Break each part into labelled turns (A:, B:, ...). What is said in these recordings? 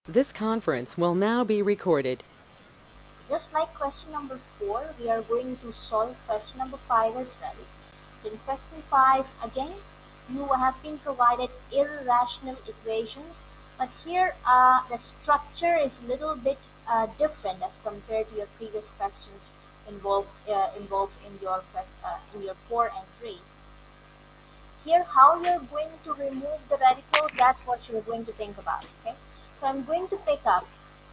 A: This conference will now be recorded.
B: Just like question number 4, we are going to solve question number 5 as well. In question 5, again, you have been provided irrational equations, but here the structure is a little bit different as compared to your previous questions involved in your 4 and 3. Here, how you're going to remove the radicals, that's what you're going to think about. Okay, so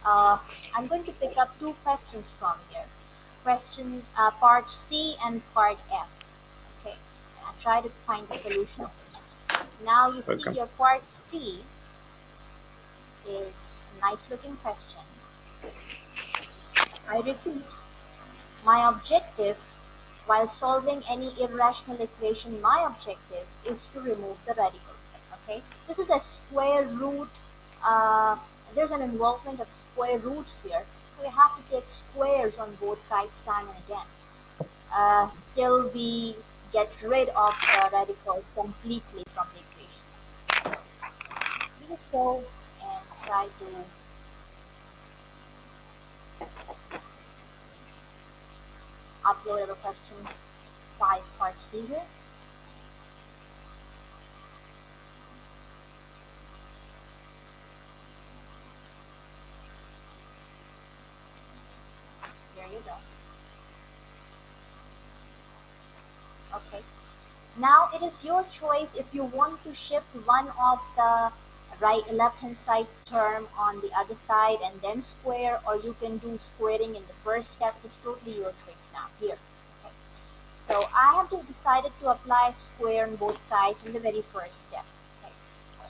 B: uh, I'm going to pick up two questions from here. Question part C and part F. Okay, and I'll try to find the solution of this. Now you see
C: Welcome.
B: your part C is a nice looking question. I repeat, my objective while solving any irrational equation, my objective is to remove the radical. Okay, this is a square root. Uh, there's an involvement of square roots here. So we have to take squares on both sides time and again till we get rid of the radical completely from the equation. We just go and try to upload our question 5 part C here. There you go. Okay. Now it is your choice if you want to shift one of the left hand side term on the other side and then square, or you can do squaring in the first step. It's totally your choice now here. Okay. So I have just decided to apply square on both sides in the very first step. Okay.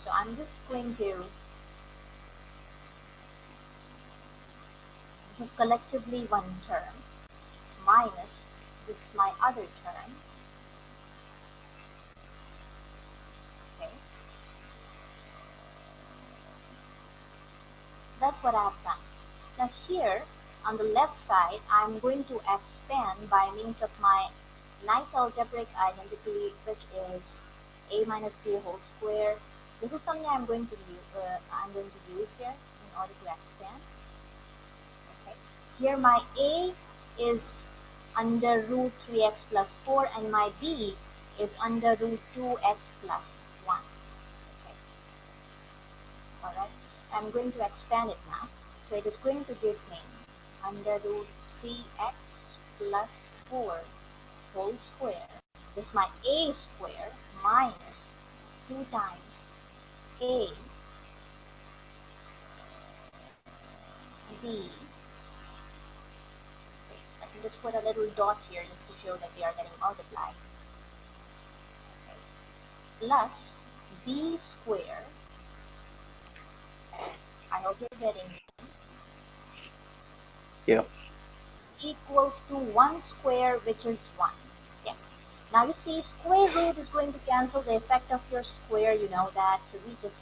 B: So I'm just going to, this is collectively one term minus this is my other term. Okay. That's what I've done. Now here on the left side, I'm going to expand by means of my nice algebraic identity, which is a minus b whole square. This is something I'm going to use here in order to expand. Okay. Here my a is under root 3x plus 4 and my b is under root 2x plus 1. Okay. Alright. I'm going to expand it now. So it is going to give me under root 3x plus 4 whole square. This is my a square minus 2 times a b. I can just put a little dot here just to show that they are getting multiplied. Okay. Plus b square. I hope you're getting it.
C: Yeah.
B: Equals to 1 square, which is 1. Okay. Now you see square root is going to cancel the effect of your square, you know that, so we just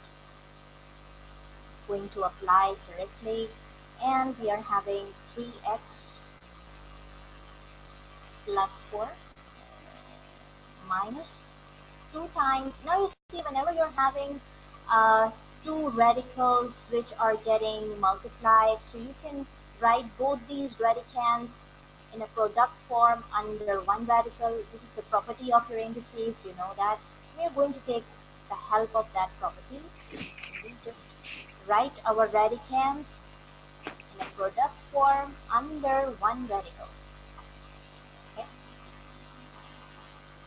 B: going to apply directly, and we are having 3x plus 4 minus 2 times. Now you see whenever you're having two radicals which are getting multiplied, so you can write both these radicands in a product form under one radical. This is the property of your indices, you know that. We are going to take the help of that property. We just write our radicands in a product form under one radical. Okay,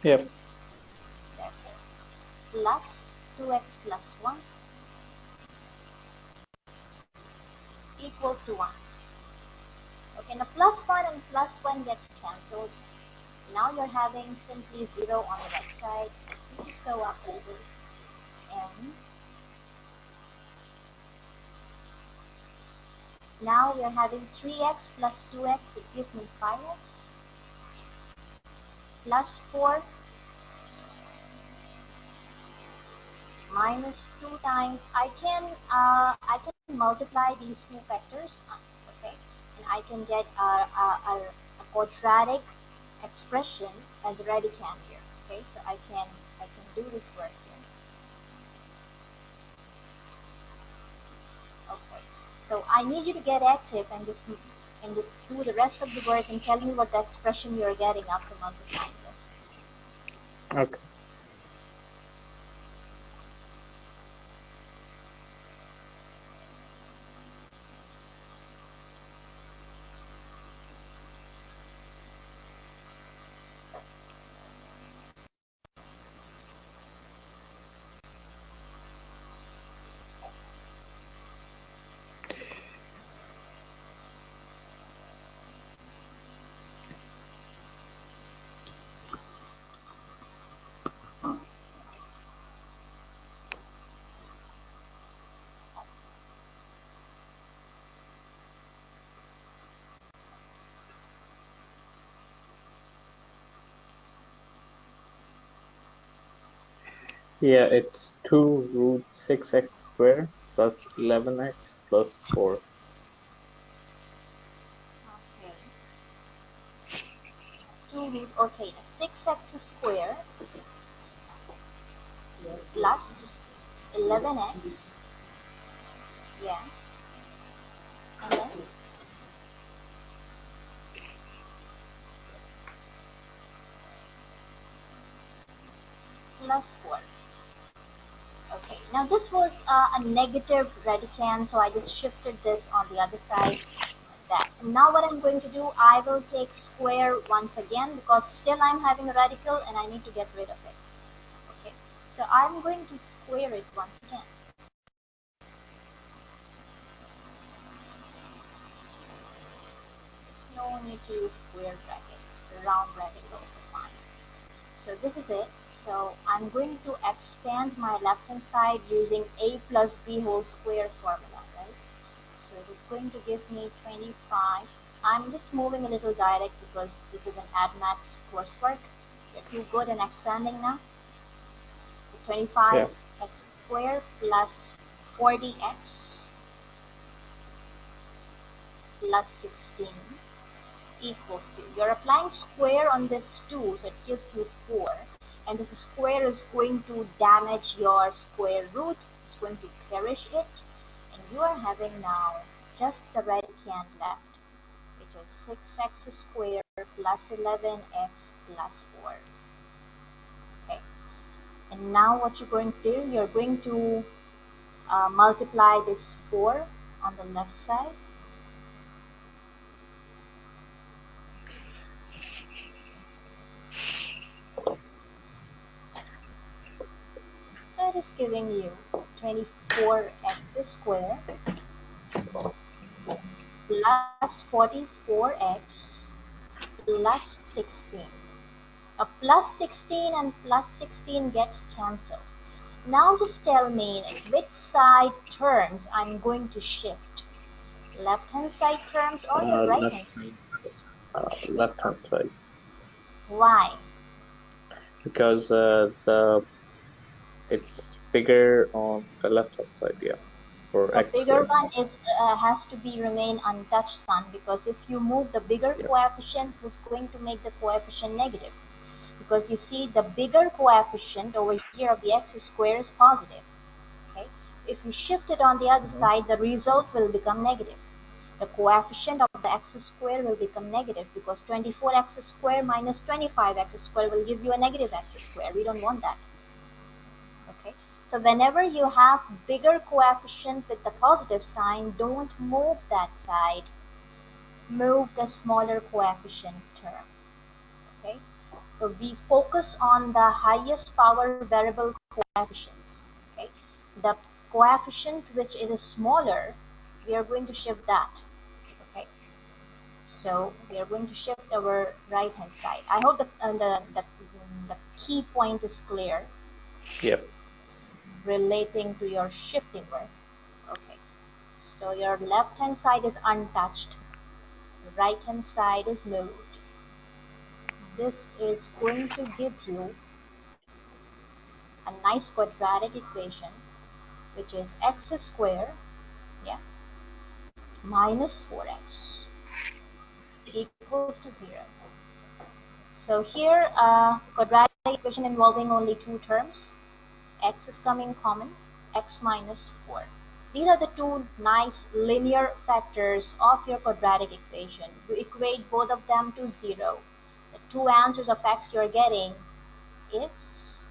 C: Yep.
B: that's it. Plus 2x plus 1 equals to 1. Okay, now plus 1 and plus 1 gets cancelled. Now you're having simply 0 on the right side. You just go up a little and now we are having 3x plus 2x, it gives me 5x plus 4 minus 2 times. I can multiply these two factors, okay, and I can get a quadratic expression as a radicand here. Okay, so I can do this work here. Okay, So I need you to get active and just do the rest of the work and tell me what the expression you're getting after multiplying this.
C: Okay. Yeah, it's 2 root 6x squared plus 11x plus 4.
B: Okay. 2 root, okay, 6x squared plus 11x, yeah, and then plus 4. Okay, now this was a negative radicand, so I just shifted this on the other side. That. And now what I'm going to do, I will take square once again because still I'm having a radical and I need to get rid of it. Okay, so I'm going to square it once again. No need to use square bracket, round bracket is also fine. So this is it. So I'm going to expand my left hand side using a plus b whole square formula, right? So it is going to give me 25. I'm just moving a little direct because this is an add maths coursework. You're too good in expanding now. So
C: Yeah.
B: 25x squared plus 40x plus 16 equals to. You're applying square on this 2, so it gives you 4. And this square is going to damage your square root. It's going to perish it. And you are having now just the radicand left, which is 6x squared plus 11x plus 4. Okay. And now what you're going to do, you're going to multiply this 4 on the left side. That is giving you 24x squared plus 44x plus 16. A plus 16 and plus 16 gets cancelled. Now just tell me which side terms I'm going to shift. Left hand side terms or your right
C: Left
B: hand side
C: hand,
B: terms?
C: left hand side,
B: Why?
C: because the it's bigger on the left hand side. Yeah, for
B: The
C: x
B: bigger
C: squared.
B: one is has to be remain untouched, son, because if you move the bigger
C: Yeah.
B: coefficient, this is going to make the coefficient negative. Because you see the bigger coefficient over here of the x square is positive. Okay, if you shift it on the other
C: Mhm.
B: side, the result will become negative. The coefficient of the x square will become negative because 24x square minus 25x square will give you a negative x square. We don't want that. Okay, so whenever you have bigger coefficient with the positive sign, don't move that side, move the smaller coefficient term. Okay, so we focus on the highest power variable coefficients. Okay, the coefficient which is smaller, we are going to shift that. Okay, so we are going to shift our right hand side. I hope the key point is clear
C: Yep.
B: relating to your shifting work. Okay, so your left hand side is untouched, right hand side is moved. This is going to give you a nice quadratic equation, which is x squared, yeah, minus 4x equals to 0. So here, quadratic equation involving only two terms. X is coming common, x minus 4. These are the two nice linear factors of your quadratic equation. You equate both of them to 0. The two answers of x you're getting is,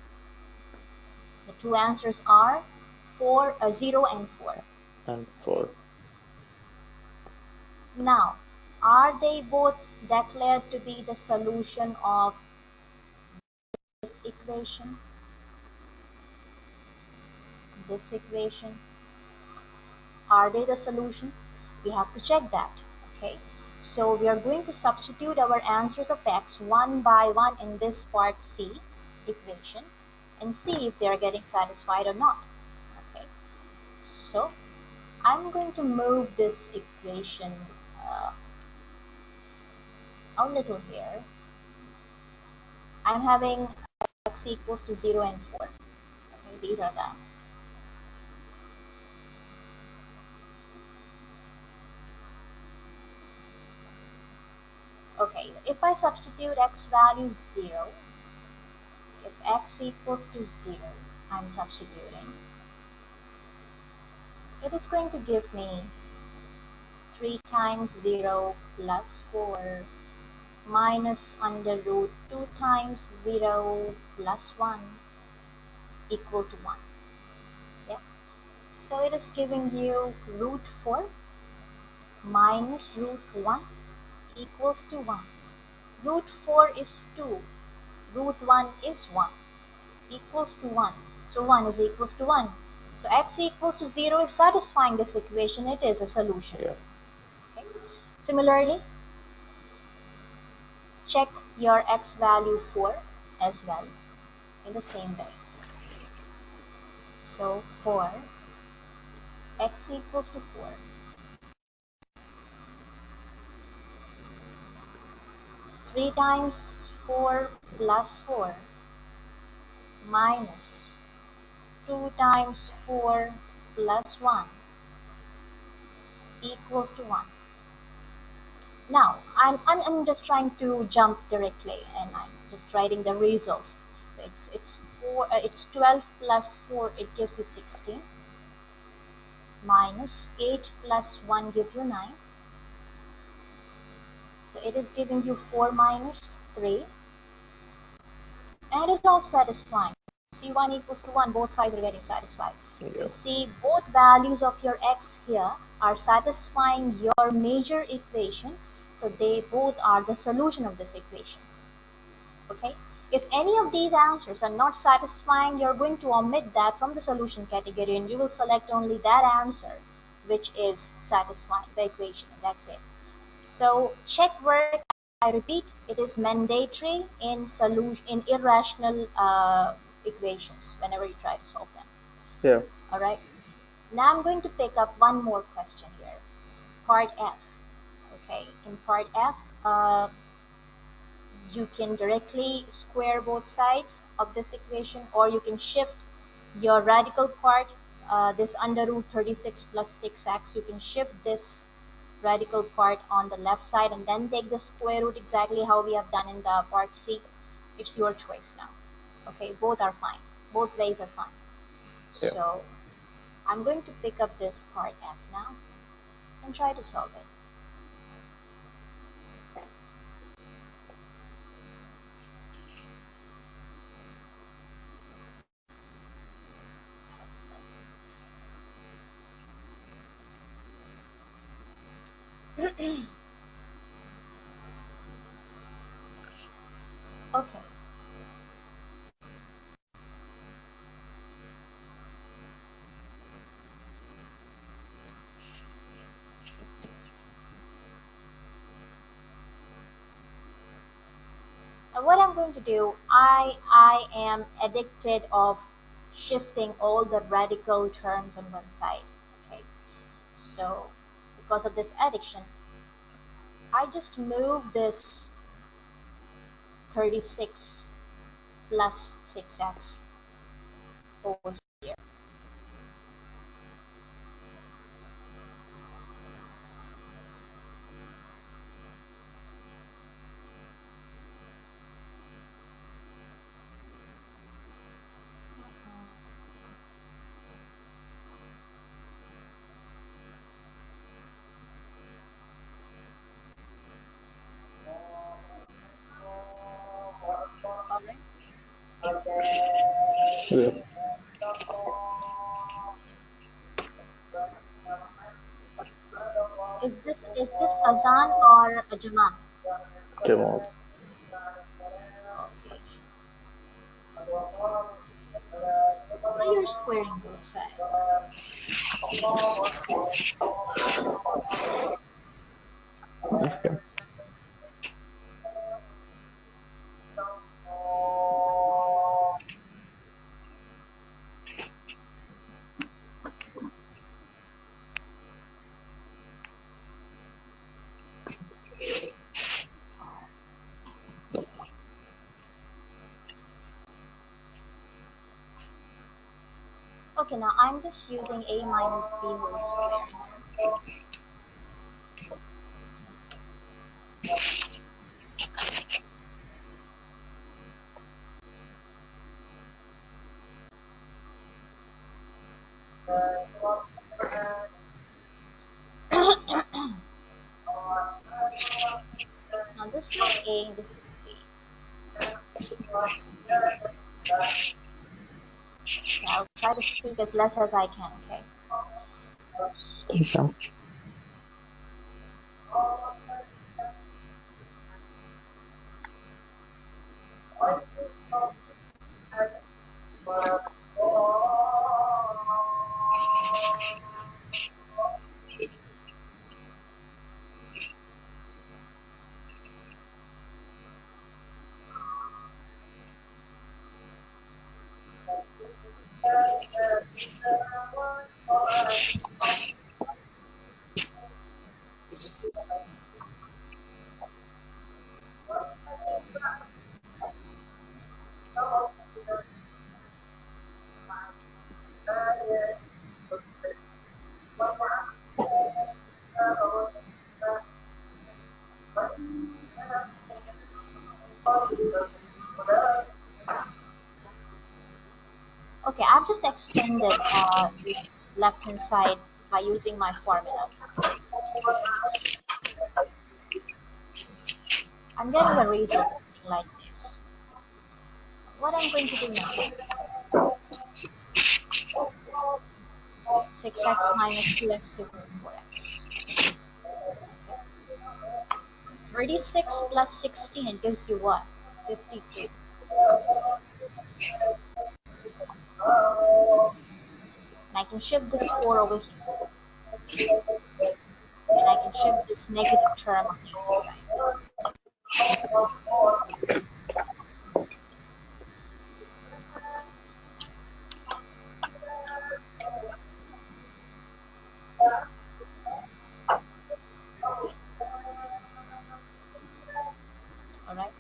B: the two answers are 0 and 4.
C: And
B: Okay.
C: 4.
B: Now, are they both declared to be the solution of this equation? This equation? Are they the solution? We have to check that. Okay. So we are going to substitute our answers of x one by one in this part C equation and see if they are getting satisfied or not. Okay. So I'm going to move this equation uh, a little here. I'm having x equals to 0 and 4. Okay, these are them. Okay, if I substitute x value 0, if x equals to 0, I'm substituting, it is going to give me 3 times 0 plus 4 minus under root 2 times 0 plus 1 equal to 1. Yeah. So it is giving you root 4 minus root 1 equals to 1. Root 4 is 2. Root 1 is 1 equals to 1. So 1 is equals to 1. So x equals to 0 is satisfying this equation. It is a solution.
C: Yeah.
B: Okay. Similarly, check your x value 4 as well in the same way. So for x equals to 4, 3 times 4 plus 4 minus 2 times 4 plus 1 equals to 1. Now, I'm just trying to jump directly and I'm just writing the results. It's 12 plus 4, it gives you 16, minus 8 plus 1 gives you 9. So it is giving you 4 minus 3, and it is also satisfying. See, 1 equals to 1, both sides are getting satisfied.
C: Yeah.
B: You see, both values of your x here are satisfying your major equation, so they both are the solution of this equation. Okay, if any of these answers are not satisfying, you're going to omit that from the solution category and you will select only that answer which is satisfying the equation, and that's it. So check work, I repeat, it is mandatory in irrational equations whenever you try to solve them.
C: Yeah.
B: All right, now I'm going to pick up one more question here, part F. Okay, in part F, you can directly square both sides of this equation, or you can shift your radical part, this under root 36 plus 6x, you can shift this radical part on the left side and then take the square root exactly how we have done in the part C. It's your choice now. Okay, both are fine. Both ways are fine.
C: Yeah.
B: So I'm going to pick up this part F now and try to solve it. Okay. What I'm going to do, I am addicted of shifting all the radical terms on one side. Okay, so because of this addiction, I just move this 36 plus 6x over here.
C: Yeah.
B: Is this Azan or a Jamaat?
C: Jamal.
B: Okay. Now you're squaring both sides.
C: Okay.
B: Okay, now I'm just using a minus b whole square here. Now this is not a, this is b. Okay, I'll try to speak as less as I can, okay?
C: Okay.
B: Okay, I've just extended this left hand side by using my formula. I'm getting a result something like this. What I'm going to do now, 6x minus 2x equal 4x. 36 plus 16, it gives you what? 52. And I can shift this 4 over here. And I can shift this negative term on the other side. Alright?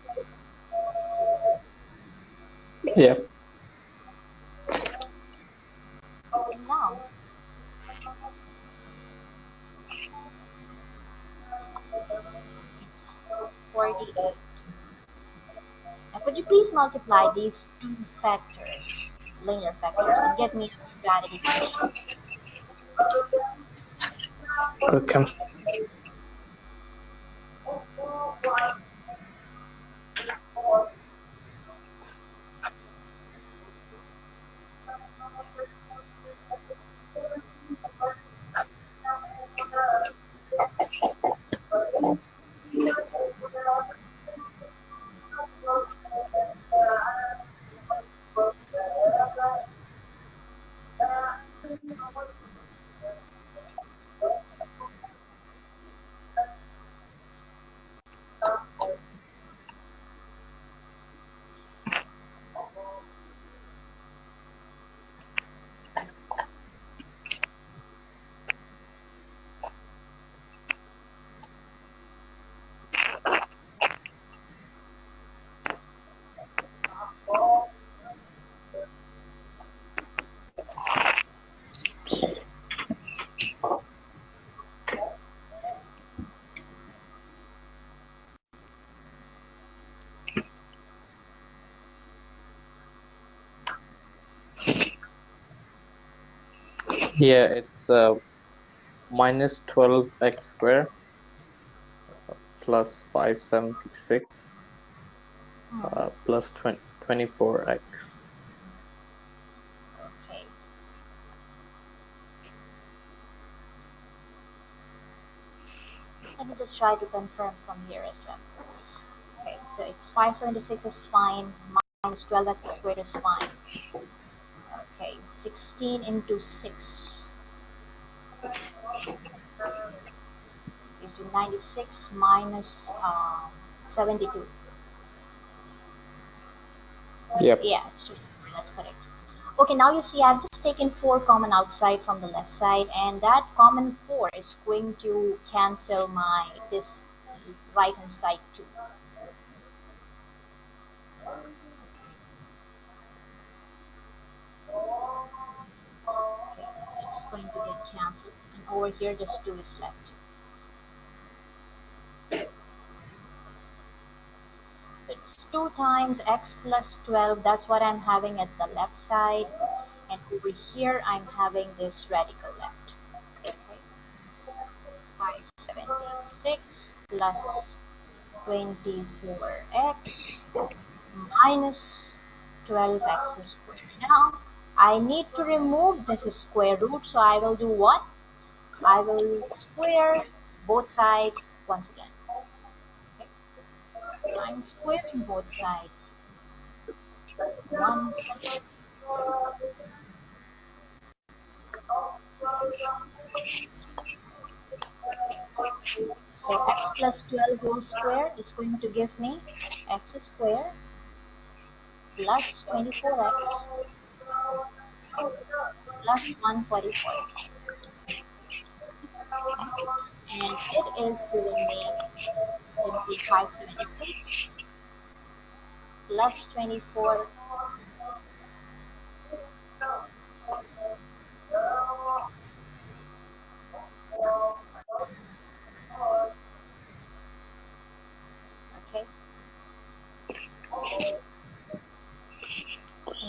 C: Yeah.
B: And now, it's 48. Now could you please multiply these two factors, linear factors, and get me a quadratic equation?
C: Okay. Yeah, it's minus 12x squared plus 576
B: Hmm.
C: plus 24x.
B: Let me just try to confirm from here as well. Okay, so it's 576 is fine, minus 12x squared is fine. Okay, 16 into 6 gives you 96 minus 72.
C: Yep.
B: Yeah, it's 24, that's correct. Okay, now you see I've just taken 4 common outside from the left side, and that common 4 is going to cancel this right hand side too. Okay, it's going to get cancelled, and over here just 2 is left. It's 2 times x plus 12, that's what I'm having at the left side, and over here I'm having this radical left. Okay, 576 plus 24x minus 12x squared. Now I need to remove this square root, so I will do what? I will square both sides once again. Okay. So I'm squaring both sides once again. So x plus 12 whole square is going to give me x squared plus 24x plus 144. Okay. And it is giving me simply 576 plus 24 okay.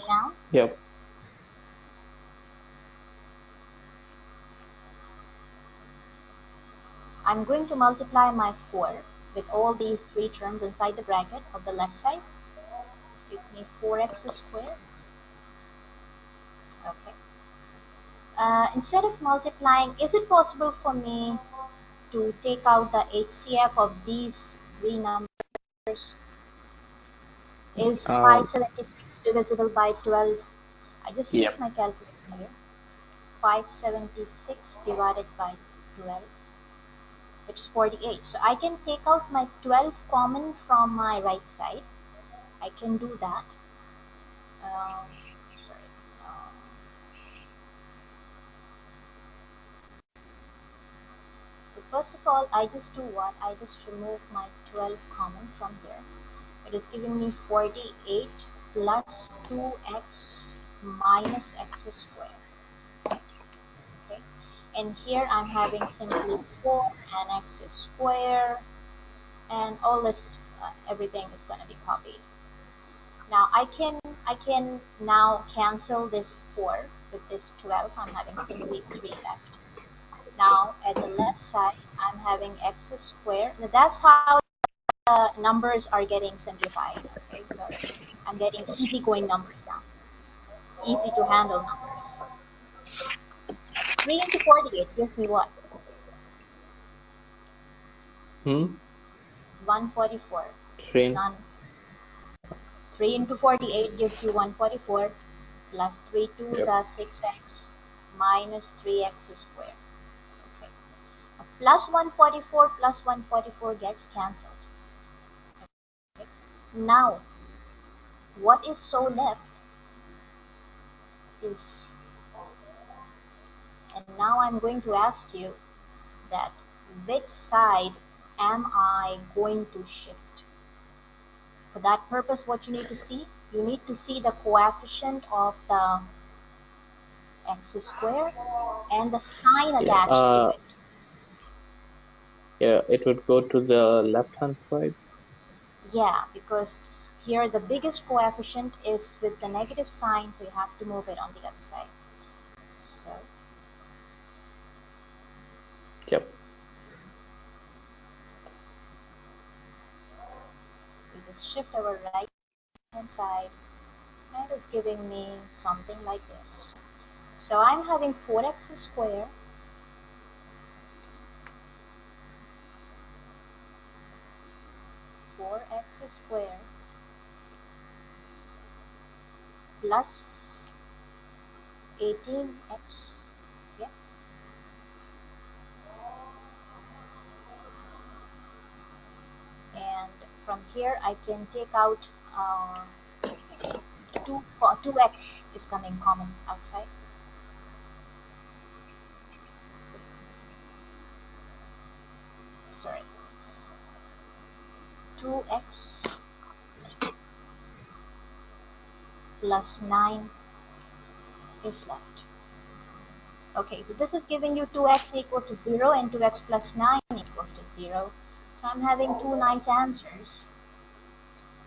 B: Now
C: Yep.
B: I'm going to multiply my 4 with all these 3 terms inside the bracket of the left side. Gives me 4x squared. Okay. Instead of multiplying, is it possible for me to take out the HCF of these 3 numbers? Is
C: Um,
B: 576 divisible by 12? I just use
C: yep.
B: my calculator here. 576 divided by 12, it's 48. So I can take out my 12 common from my right side. I can do that. Sorry. Um, so first of all, I just do what? I just remove my 12 common from here. It is giving me 48 plus 2x minus x squared. Okay. And here I'm having simply 4 and x squared, and all this, everything is going to be copied. Now I can now cancel this 4 with this 12. I'm having simply 3 left. Now at the left side I'm having x squared. Now, that's how the numbers are getting simplified. Okay, so I'm getting easygoing numbers now, easy to handle numbers. 3 into 48 gives me what?
C: Hmm.
B: 144.
C: Train.
B: Son, 3 into 48 gives you 144, plus 3 2s
C: Yep.
B: are 6x minus 3x squared. Okay. Plus 144 plus 144 gets cancelled. Okay. Now, what is so left is, and now I'm going to ask you that which side am I going to shift? For that purpose, what you need to see? You need to see the coefficient of the x squared and the sign
C: Yeah.
B: attached to it.
C: Yeah. It would go to the left-hand side.
B: Yeah, because here the biggest coefficient is with the negative sign, so you have to move it on the other side. So
C: Yep.
B: we just shift our right hand side, and it's giving me something like this. So I'm having 4x squared 4x squared plus 18x. Yeah. And from here I can take out 2x is coming common outside. Sorry, it's 2x plus 9 is left. Okay, so this is giving you 2x equals to 0 and 2x plus 9 equals to 0. So I'm having two nice answers.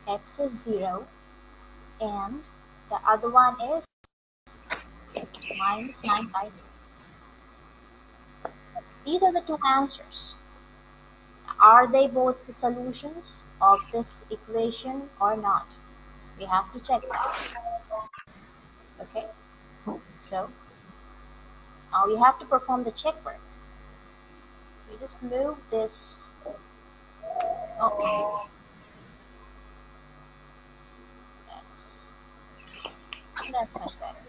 B: X is 0 and the other one is minus 9 by 2. These are the two answers. Are they both the solutions of this equation or not? We have to check that. Okay, so we have to perform the check work. We just move this. Okay, that's much better.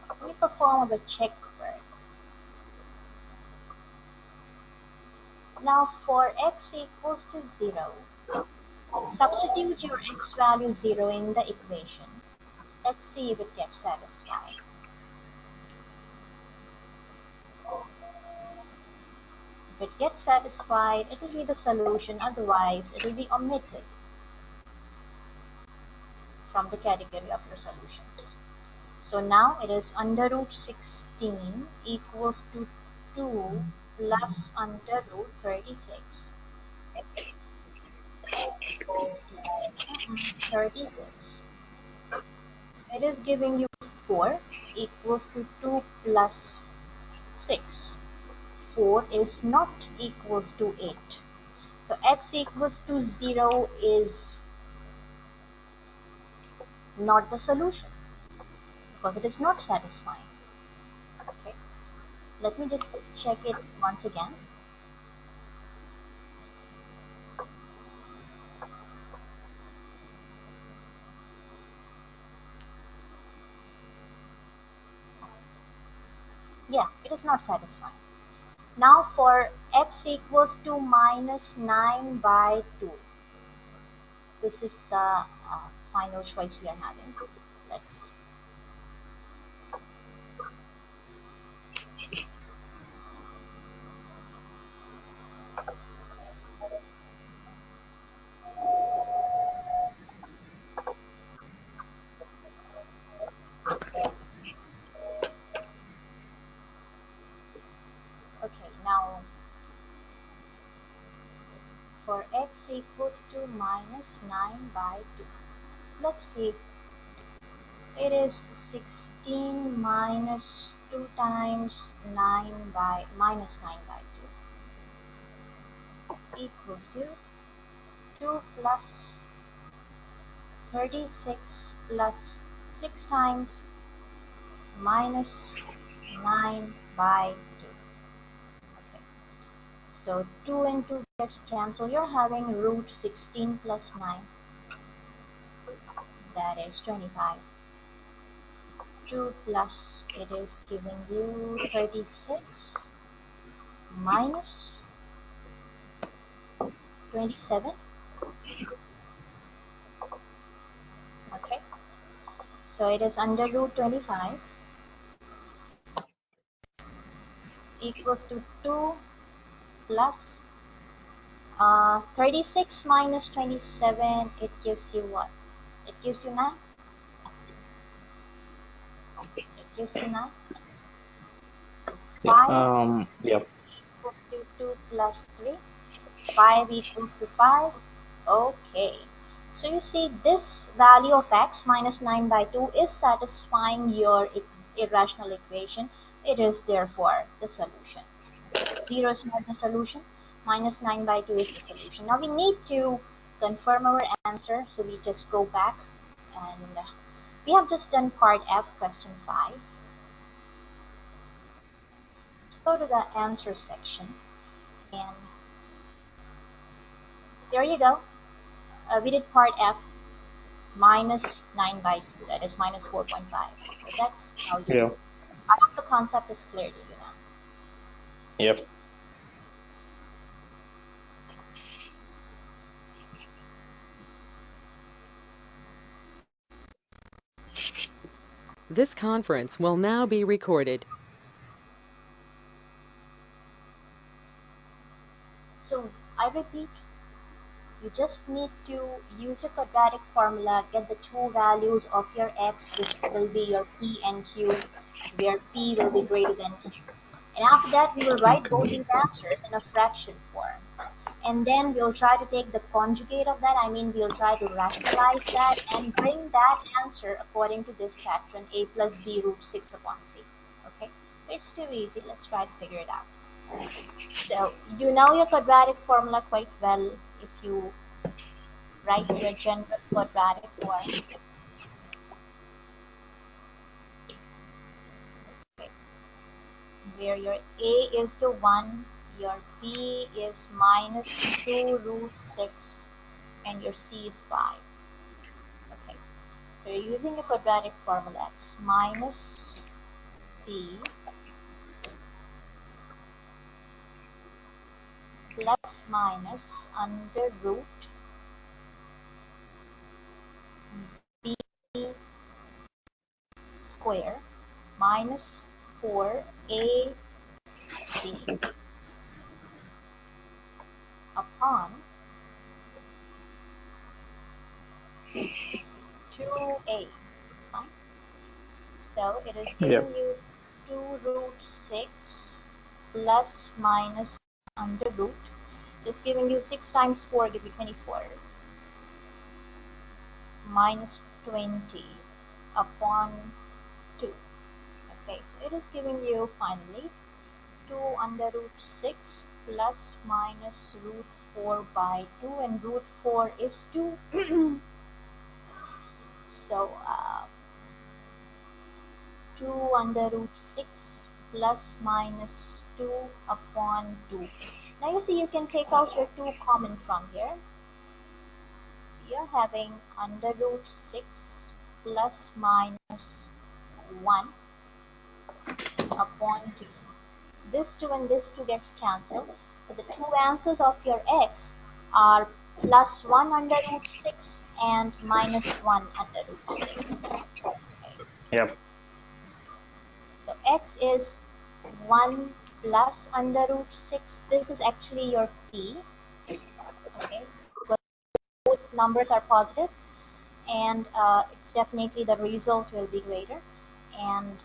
B: Let me perform the check work. Now for x equals to 0, substitute your x value 0 in the equation. Let's see if it gets satisfied. If it gets satisfied, it will be the solution, otherwise it will be omitted from the category of your solutions. So now it is under root 16 equals to 2 plus under root 36. 36. So it is giving you 4 equals to 2 plus 6. 4 is not equals to 8. So x equals to 0 is not the solution because it is not satisfying. Okay, let me just check it once again. Yeah, it is not satisfying. Now for x equals to minus 9 by 2. This is the final choice we are having. Let's okay, now for x equals to minus 9 by 2. Let's see. It is 16 minus 2 times 9 by minus 9 by 2 equals to 2 plus 36 plus 6 times minus 9 by 2. Okay. So 2 and 2 gets cancelled. You're having root 16 plus 9. That is 25. 2 plus it is giving you 36 minus 27. Okay, so it is under root 25 equals to 2 plus 36 minus 27. It gives you what? It gives you 9. It gives you 9. So 5
C: Yep.
B: equals to 2 plus 3. 5 equals to 5. Okay, so you see this value of x minus 9 by 2 is satisfying your irrational equation. It is therefore the solution. 0 is not the solution. Minus 9 by 2 is the solution. Now we need to confirm our answer, so we just go back and we have just done part F, question 5. Let's go to the answer section and there you go. We did part F, minus 9 by 2, that is minus 4.5. So that's how you
C: Yeah.
B: do. I hope the concept is clear to you now.
C: Yep.
A: This conference will now be recorded.
B: So I repeat, you just need to use your quadratic formula, get the two values of your x, which will be your p and q, where p will be greater than q. And after that, we will write both
C: Okay.
B: these answers in a fraction form. And then we'll try to take the conjugate of that. I mean, we'll try to rationalize that and bring that answer according to this pattern, a plus b root 6 upon c. Okay, it's too easy. Let's try to figure it out. So you know your quadratic formula quite well if you write your general quadratic form. Okay, where your a is the 1, your b is minus 2 root 6, and your c is 5. Okay, so you're using a quadratic formula. X minus b plus minus under root b square minus 4ac upon 2a. Fine. So it is giving
C: Yep.
B: you 2 root 6 plus minus under root. Just giving you 6 times 4 give you 24 minus 20 upon 2. Okay, so it is giving you finally 2 under root 6 plus minus root 4 by 2, and root 4 is 2. So 2 under root 6 plus minus 2 upon 2. Now you see you can take out your 2 common from here. You're having under root 6 plus minus 1 upon 2. This 2 and this 2 gets cancelled. So the two answers of your x are plus 1 under root 6 and minus 1 under root 6. Okay.
C: Yep.
B: So x is 1 plus under root 6. This is actually your p. Okay. Both numbers are positive, and it's definitely the result will be greater. And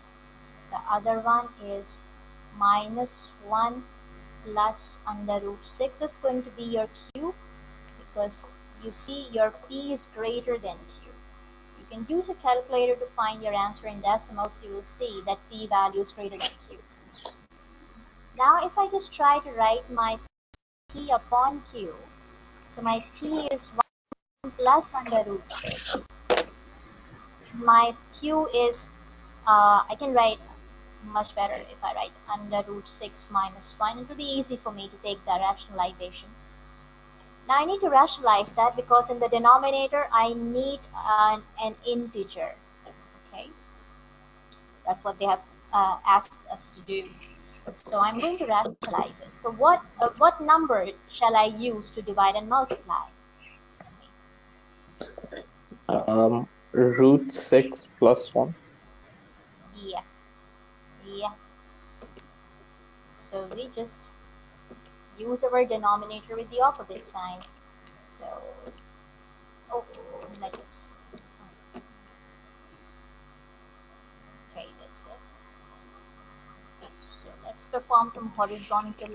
B: the other one is minus 1 plus under root 6 is going to be your q, because you see your p is greater than q. You can use a calculator to find your answer in decimals. You will see that p value is greater than q. Now if I just try to write my p upon q, so my p is 1 plus under root 6. My q is, I can write much better if I write under root 6 minus 1. It will be easy for me to take the rationalization. Now I need to rationalize that because in the denominator I need an integer. Okay, that's what they have asked us to do. So I'm going to rationalize it. So what number shall I use to divide and multiply?
C: Root 6 plus 1.
B: Yeah, yeah. So we just use our denominator with the opposite sign. So, oh, let us, okay, that's it. So let's perform some horizontal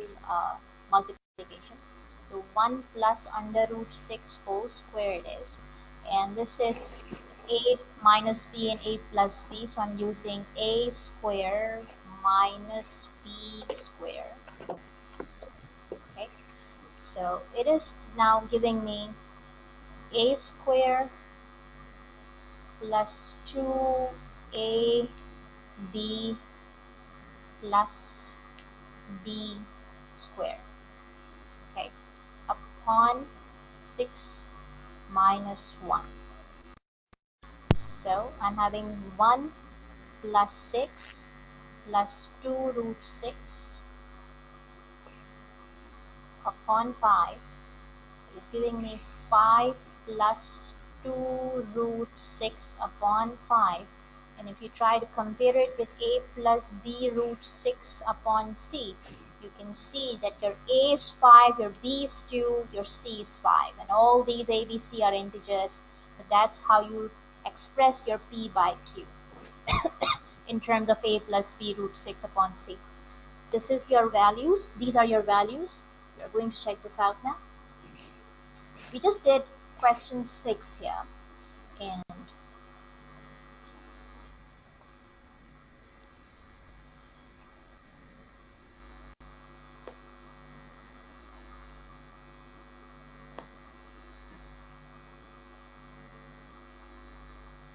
B: multiplication. So 1 plus under root 6 whole square it is. And this is a minus b and a plus b. So I'm using a square minus b square. Okay. So it is now giving me a square plus 2ab plus b square. Okay, upon 6 minus 1. So I'm having 1 plus 6 plus 2 root 6 upon 5 is giving me 5 plus 2 root 6 upon 5. And if you try to compare it with a plus b root 6 upon c, you can see that your a is 5, your b is 2, your c is 5. And all these a, b, c are integers. But that's how you express your p by q in terms of a plus b root 6 upon c. This is your values. These are your values. We're going to check this out now. We just did question 6 here, and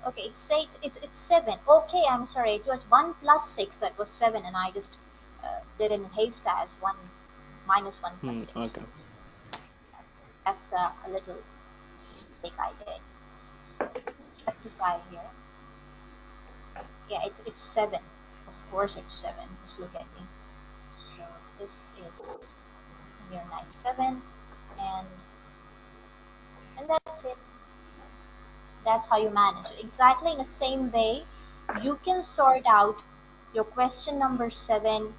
B: okay, it's 7. Okay, I'm sorry, it was 1 plus 6 that was 7, and I just did it in haste as 1 minus 1 plus 6.
C: Okay.
B: That's the little mistake I did. So rectify here. Yeah, it's 7. Of course it's 7. Just look at me. So this is your nice 7, and that's it. That's how you manage. Exactly in the same way, you can sort out your question number 7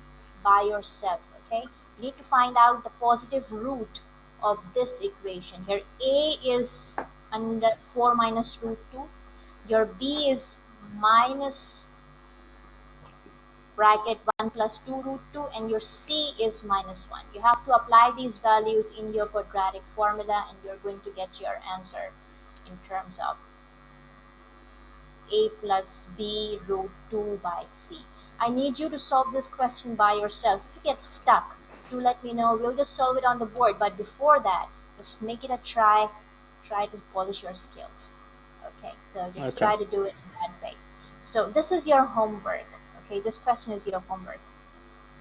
B: by yourself. Okay, you need to find out the positive root of this equation. Here a is under 4 minus root 2, your b is minus bracket 1 plus 2 root 2, and your c is minus 1. You have to apply these values in your quadratic formula, and you're going to get your answer in terms of a plus b root 2 by c. I need you to solve this question by yourself. If you get stuck, do let me know. We'll just solve it on the board. But before that, just make it a try. Try to polish your skills. Okay, so just try to do it in that way. So this is your homework. Okay, this question is your homework.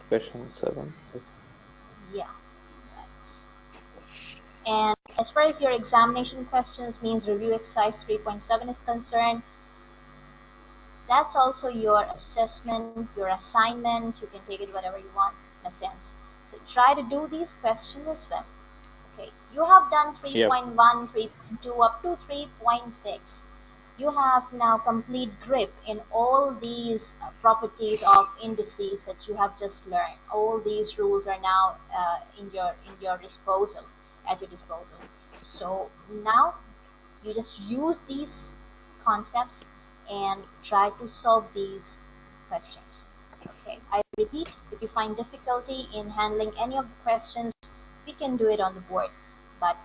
C: Question 7.
B: Yeah, that's. And as far as your examination questions means review exercise 3.7 is concerned, that's also your assessment, your assignment. You can take it whatever you want in a sense. So try to do these questions as well. Okay, you have done 3.1, 3.2 up to 3.6. You have now complete grip in all these properties of indices that you have just learned. All these rules are now in your disposal, at your disposal. So now you just use these concepts and try to solve these questions. Okay, I repeat, if you find difficulty in handling any of the questions, we can do it on the board, but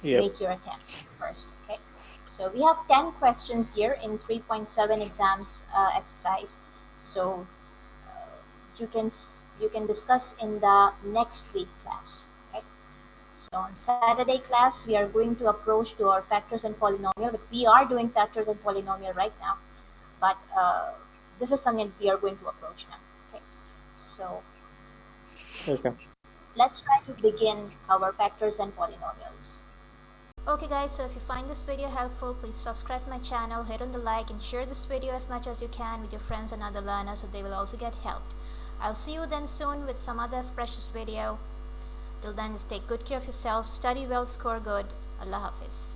B: make your attempts first. Okay, so we have 10 questions here in 3.7 exams exercise. So you can discuss in the next week class. Okay. So on Saturday class, we are going to approach to our factors and polynomial, but we are doing factors and polynomial right now. But this is something we are going to approach now. Okay. So let's try to begin our factors and polynomials. Okay guys, so if you find this video helpful, please subscribe to my channel, hit on the like, and share this video as much as you can with your friends and other learners so they will also get helped. I'll see you then soon with some other precious video. Till then, just take good care of yourself, study well, score good. Allah Hafiz.